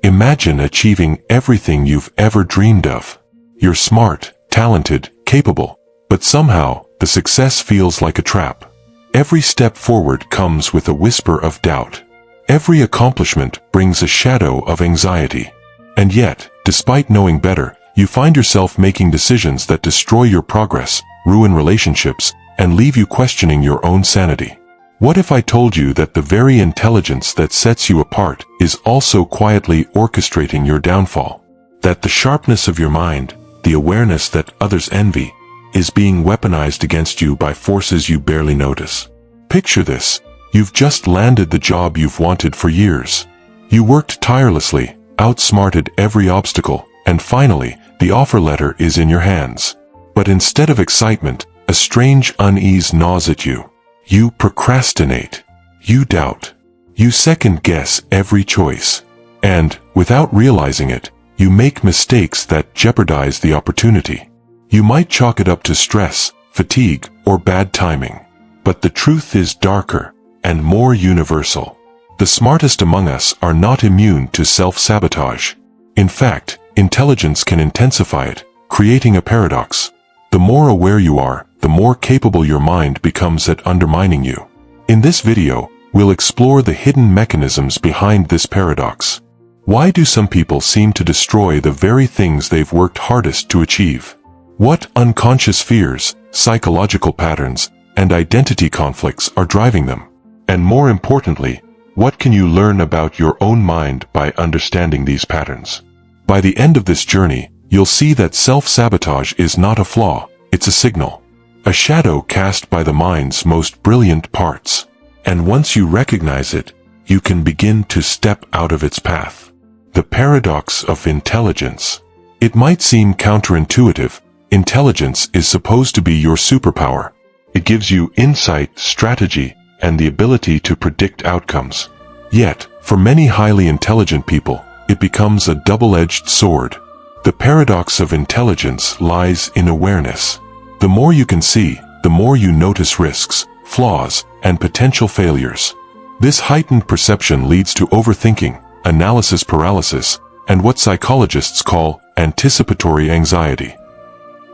Imagine achieving everything you've ever dreamed of. You're smart, talented, capable, but somehow the success feels like a trap. Every step forward comes with a whisper of doubt. Every accomplishment brings a shadow of anxiety. And yet, despite knowing better, you find yourself making decisions that destroy your progress, ruin relationships, and leave you questioning your own sanity. What if I told you that the very intelligence that sets you apart is also quietly orchestrating your downfall? That the sharpness of your mind, the awareness that others envy, is being weaponized against you by forces you barely notice? Picture this. You've just landed the job you've wanted for years. You worked tirelessly, outsmarted every obstacle, and finally, the offer letter is in your hands. But instead of excitement, a strange unease gnaws at you. You procrastinate. You doubt. You second-guess every choice. And, without realizing it, you make mistakes that jeopardize the opportunity. You might chalk it up to stress, fatigue, or bad timing. But the truth is darker and more universal. The smartest among us are not immune to self-sabotage. In fact, intelligence can intensify it, creating a paradox. The more aware you are, the more capable your mind becomes at undermining you. In this video, we'll explore the hidden mechanisms behind this paradox. Why do some people seem to destroy the very things they've worked hardest to achieve? What unconscious fears, psychological patterns, and identity conflicts are driving them? And more importantly, what can you learn about your own mind by understanding these patterns? By the end of this journey, you'll see that self-sabotage is not a flaw, it's a signal. A shadow cast by the mind's most brilliant parts. And once you recognize it, you can begin to step out of its path. The paradox of intelligence. It might seem counterintuitive. Intelligence is supposed to be your superpower. It gives you insight, strategy, and the ability to predict outcomes. Yet, for many highly intelligent people, it becomes a double-edged sword. The paradox of intelligence lies in awareness. The more you can see, the more you notice risks, flaws, and potential failures. This heightened perception leads to overthinking, analysis paralysis, and what psychologists call anticipatory anxiety.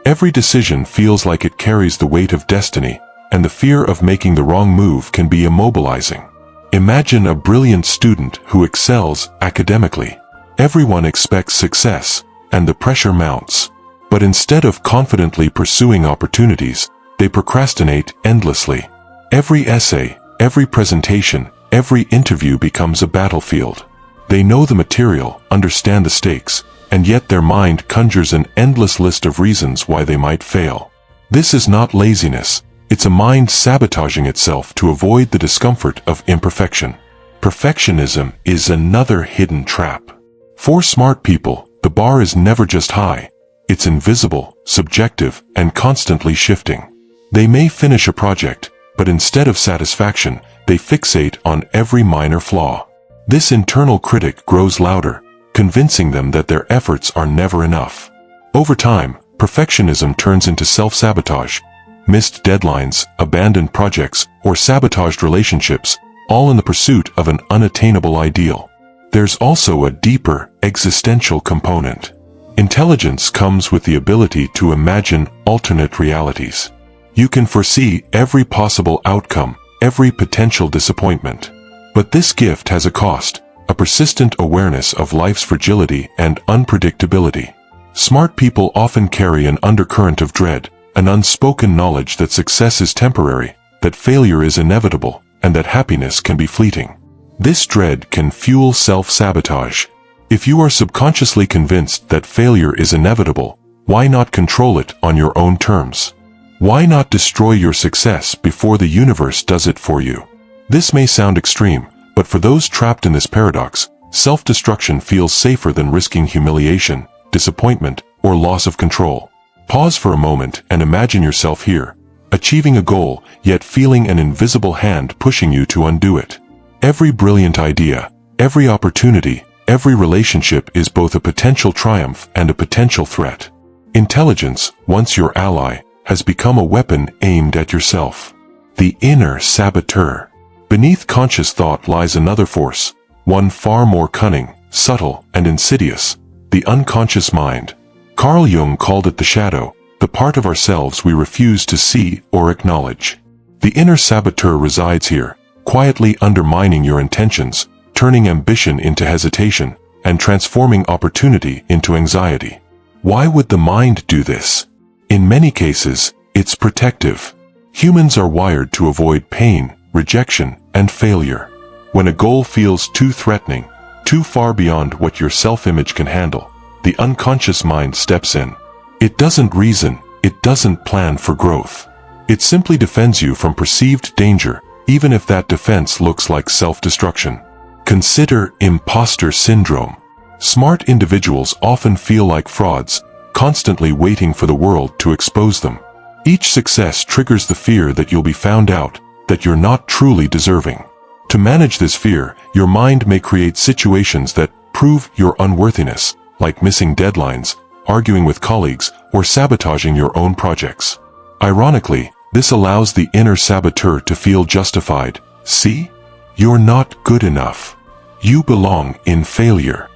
Every decision feels like it carries the weight of destiny, and the fear of making the wrong move can be immobilizing. Imagine a brilliant student who excels academically. Everyone expects success, and the pressure mounts. But instead of confidently pursuing opportunities, they procrastinate endlessly. Every essay, every presentation, every interview becomes a battlefield. They know the material, understand the stakes, and yet their mind conjures an endless list of reasons why they might fail. This is not laziness, it's a mind sabotaging itself to avoid the discomfort of imperfection. Perfectionism is another hidden trap. For smart people, the bar is never just high. It's invisible, subjective, and constantly shifting. They may finish a project, but instead of satisfaction, they fixate on every minor flaw. This internal critic grows louder, convincing them that their efforts are never enough. Over time, perfectionism turns into self-sabotage. Missed deadlines, abandoned projects, or sabotaged relationships, all in the pursuit of an unattainable ideal. There's also a deeper, existential component. Intelligence comes with the ability to imagine alternate realities. You can foresee every possible outcome, every potential disappointment. But this gift has a cost, a persistent awareness of life's fragility and unpredictability. Smart people often carry an undercurrent of dread, an unspoken knowledge that success is temporary, that failure is inevitable, and that happiness can be fleeting. This dread can fuel self-sabotage. If you are subconsciously convinced that failure is inevitable, why not control it on your own terms? Why not destroy your success before the universe does it for you? This may sound extreme, but for those trapped in this paradox, self-destruction feels safer than risking humiliation, disappointment, or loss of control. Pause for a moment and imagine yourself here, achieving a goal, yet feeling an invisible hand pushing you to undo it. Every brilliant idea, every opportunity, every relationship is both a potential triumph and a potential threat. Intelligence, once your ally, has become a weapon aimed at yourself. The inner saboteur. Beneath conscious thought lies another force, one far more cunning, subtle, and insidious, the unconscious mind. Carl Jung called it the shadow, the part of ourselves we refuse to see or acknowledge. The inner saboteur resides here, quietly undermining your intentions, turning ambition into hesitation, and transforming opportunity into anxiety. Why would the mind do this? In many cases, it's protective. Humans are wired to avoid pain, rejection, and failure. When a goal feels too threatening, too far beyond what your self-image can handle, the unconscious mind steps in. It doesn't reason, it doesn't plan for growth. It simply defends you from perceived danger, even if that defense looks like self-destruction. Consider imposter syndrome. Smart individuals often feel like frauds, constantly waiting for the world to expose them. Each success triggers the fear that you'll be found out, that you're not truly deserving. To manage this fear, your mind may create situations that prove your unworthiness, like missing deadlines, arguing with colleagues, or sabotaging your own projects. Ironically, this allows the inner saboteur to feel justified. See? You're not good enough. You belong in failure.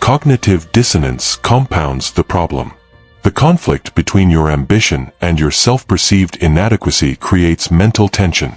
Cognitive dissonance compounds the problem. The conflict between your ambition and your self-perceived inadequacy creates mental tension.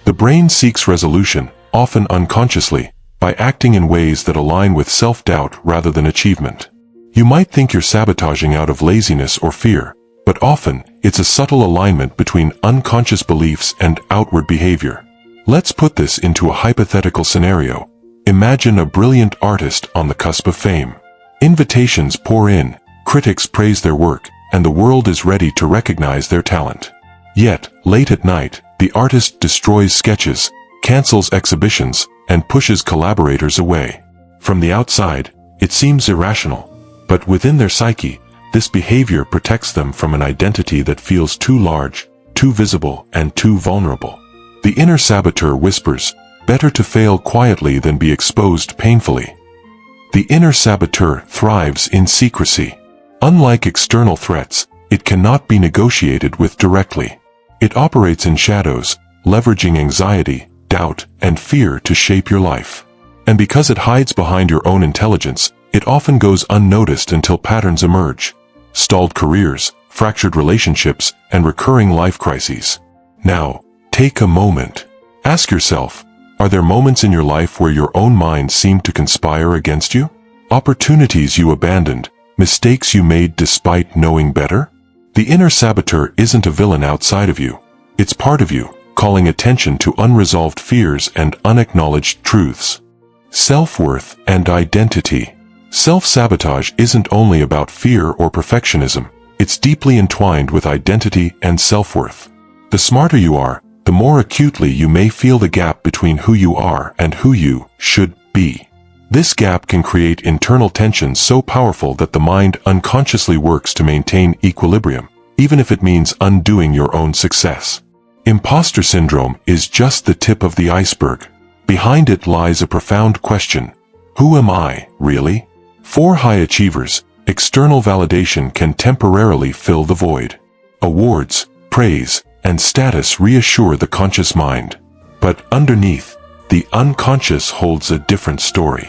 The brain seeks resolution, often unconsciously, by acting in ways that align with self-doubt rather than achievement. You might think you're sabotaging out of laziness or fear, but often, it's a subtle alignment between unconscious beliefs and outward behavior. Let's put this into a hypothetical scenario. Imagine a brilliant artist on the cusp of fame. Invitations pour in, critics praise their work, and the world is ready to recognize their talent. Yet, late at night, the artist destroys sketches, cancels exhibitions, and pushes collaborators away. From the outside, it seems irrational, but within their psyche, this behavior protects them from an identity that feels too large, too visible, and too vulnerable. The inner saboteur whispers, "Better to fail quietly than be exposed painfully." The inner saboteur thrives in secrecy. Unlike external threats, it cannot be negotiated with directly. It operates in shadows, leveraging anxiety, doubt, and fear to shape your life. And because it hides behind your own intelligence, it often goes unnoticed until patterns emerge. Stalled careers, fractured relationships, and recurring life crises. Now, take a moment. Ask yourself, are there moments in your life where your own mind seemed to conspire against you? Opportunities you abandoned, mistakes you made despite knowing better? The inner saboteur isn't a villain outside of you. It's part of you, calling attention to unresolved fears and unacknowledged truths. Self-worth and identity. Self-sabotage isn't only about fear or perfectionism, it's deeply entwined with identity and self-worth. The smarter you are, the more acutely you may feel the gap between who you are and who you should be. This gap can create internal tensions so powerful that the mind unconsciously works to maintain equilibrium, even if it means undoing your own success. Imposter syndrome is just the tip of the iceberg. Behind it lies a profound question. Who am I, really? For high achievers, external validation can temporarily fill the void. Awards, praise, and status reassure the conscious mind. But underneath, the unconscious holds a different story.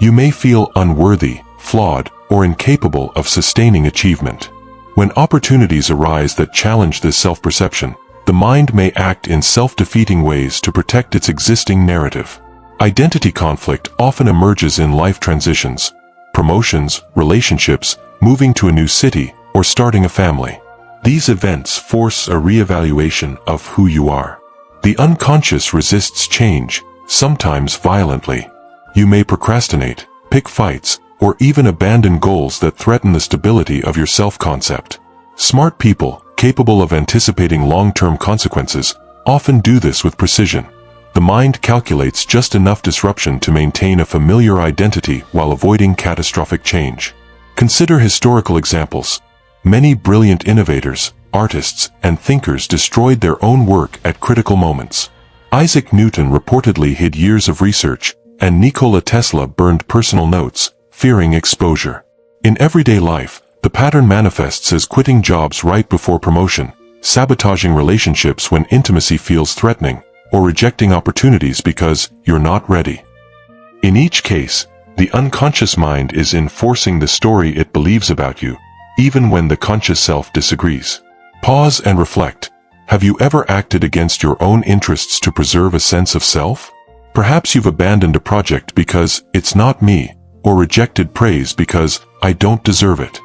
You may feel unworthy, flawed, or incapable of sustaining achievement. When opportunities arise that challenge this self-perception, the mind may act in self-defeating ways to protect its existing narrative. Identity conflict often emerges in life transitions, promotions, relationships, moving to a new city, or starting a family. These events force a reevaluation of who you are. The unconscious resists change, sometimes violently. You may procrastinate, pick fights, or even abandon goals that threaten the stability of your self-concept. Smart people, capable of anticipating long-term consequences, often do this with precision. The mind calculates just enough disruption to maintain a familiar identity while avoiding catastrophic change. Consider historical examples. Many brilliant innovators, artists, and thinkers destroyed their own work at critical moments. Isaac Newton reportedly hid years of research, and Nikola Tesla burned personal notes, fearing exposure. In everyday life, the pattern manifests as quitting jobs right before promotion, sabotaging relationships when intimacy feels threatening, or rejecting opportunities because you're not ready. In each case, the unconscious mind is enforcing the story it believes about you, even when the conscious self disagrees. Pause and reflect. Have you ever acted against your own interests to preserve a sense of self? Perhaps you've abandoned a project because it's not me, or rejected praise because I don't deserve it.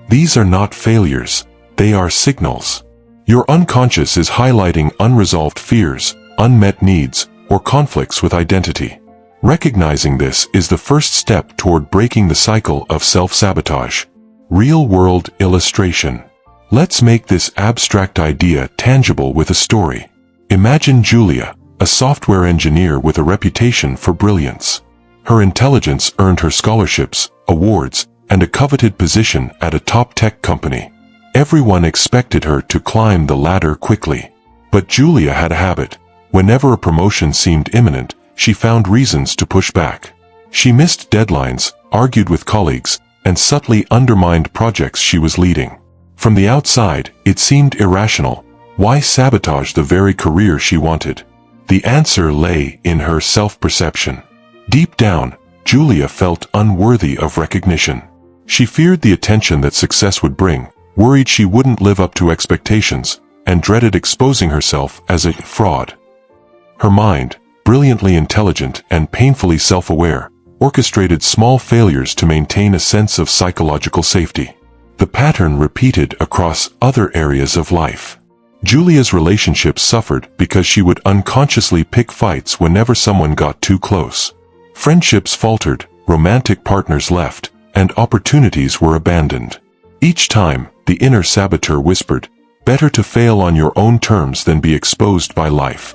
These are not failures, they are signals. Your unconscious is highlighting unresolved fears, unmet needs, or conflicts with identity. Recognizing this is the first step toward breaking the cycle of self-sabotage. Real-world illustration. Let's make this abstract idea tangible with a story. Imagine Julia, a software engineer with a reputation for brilliance. Her intelligence earned her scholarships, awards, and a coveted position at a top tech company. Everyone expected her to climb the ladder quickly. But Julia had a habit. Whenever a promotion seemed imminent, she found reasons to push back. She missed deadlines, argued with colleagues, and subtly undermined projects she was leading. From the outside, it seemed irrational. Why sabotage the very career she wanted? The answer lay in her self-perception. Deep down, Julia felt unworthy of recognition. She feared the attention that success would bring, worried she wouldn't live up to expectations, and dreaded exposing herself as a fraud. Her mind, brilliantly intelligent and painfully self-aware, orchestrated small failures to maintain a sense of psychological safety. The pattern repeated across other areas of life. Julia's relationships suffered because she would unconsciously pick fights whenever someone got too close. Friendships faltered, romantic partners left, and opportunities were abandoned. Each time, the inner saboteur whispered, "Better to fail on your own terms than be exposed by life."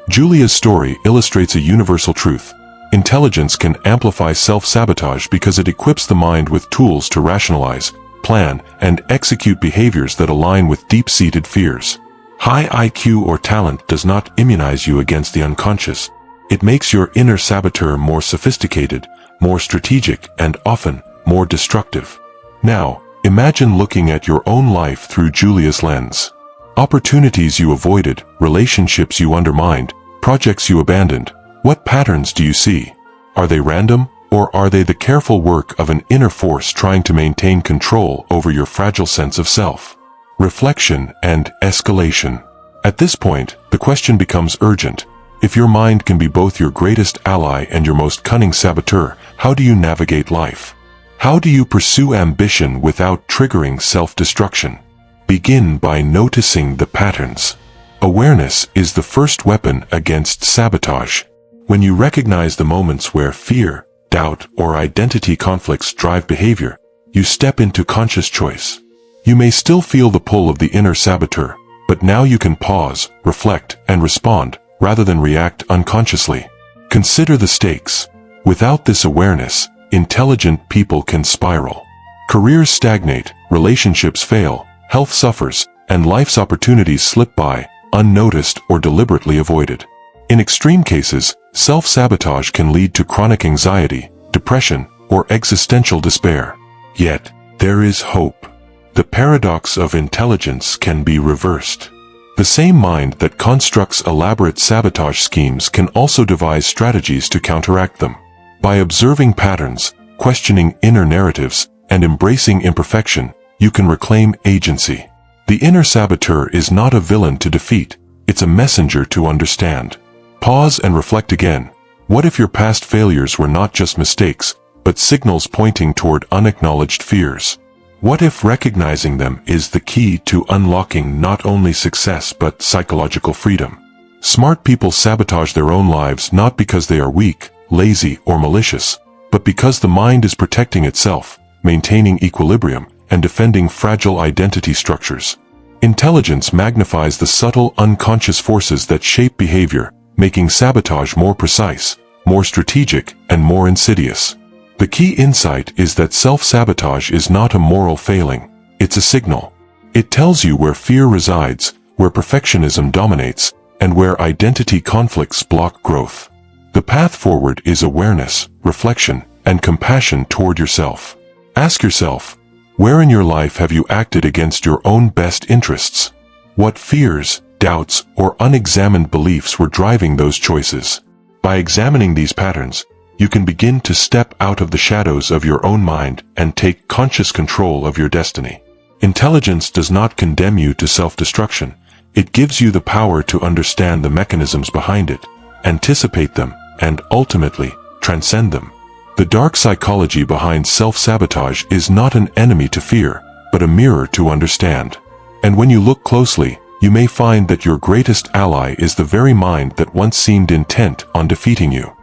Julia's story illustrates a universal truth. Intelligence can amplify self-sabotage because it equips the mind with tools to rationalize, plan, and execute behaviors that align with deep-seated fears. High IQ or talent does not immunize you against the unconscious. It makes your inner saboteur more sophisticated, more strategic, and often more destructive. Now, imagine looking at your own life through Julia's lens. Opportunities you avoided, relationships you undermined, projects you abandoned. What patterns do you see? Are they random, or are they the careful work of an inner force trying to maintain control over your fragile sense of self? Reflection and escalation. At this point, the question becomes urgent. If your mind can be both your greatest ally and your most cunning saboteur, how do you navigate life? How do you pursue ambition without triggering self-destruction? Begin by noticing the patterns. Awareness is the first weapon against sabotage. When you recognize the moments where fear, doubt, or identity conflicts drive behavior, you step into conscious choice. You may still feel the pull of the inner saboteur, but now you can pause, reflect, and respond, rather than react unconsciously. Consider the stakes. Without this awareness, intelligent people can spiral. Careers stagnate, relationships fail, health suffers, and life's opportunities slip by, unnoticed or deliberately avoided. In extreme cases, self-sabotage can lead to chronic anxiety, depression, or existential despair. Yet, there is hope. The paradox of intelligence can be reversed. The same mind that constructs elaborate sabotage schemes can also devise strategies to counteract them. By observing patterns, questioning inner narratives, and embracing imperfection, you can reclaim agency. The inner saboteur is not a villain to defeat, it's a messenger to understand. Pause and reflect again. What if your past failures were not just mistakes, but signals pointing toward unacknowledged fears? What if recognizing them is the key to unlocking not only success but psychological freedom? Smart people sabotage their own lives not because they are weak, lazy, or malicious, but because the mind is protecting itself, maintaining equilibrium, and defending fragile identity structures. Intelligence magnifies the subtle unconscious forces that shape behavior, making sabotage more precise, more strategic, and more insidious. The key insight is that self-sabotage is not a moral failing, it's a signal. It tells you where fear resides, where perfectionism dominates, and where identity conflicts block growth. The path forward is awareness, reflection, and compassion toward yourself. Ask yourself, where in your life have you acted against your own best interests? What fears, doubts, or unexamined beliefs were driving those choices. By examining these patterns, you can begin to step out of the shadows of your own mind and take conscious control of your destiny. Intelligence does not condemn you to self-destruction. It gives you the power to understand the mechanisms behind it, anticipate them, and ultimately, transcend them. The dark psychology behind self-sabotage is not an enemy to fear, but a mirror to understand. And when you look closely, you may find that your greatest ally is the very mind that once seemed intent on defeating you.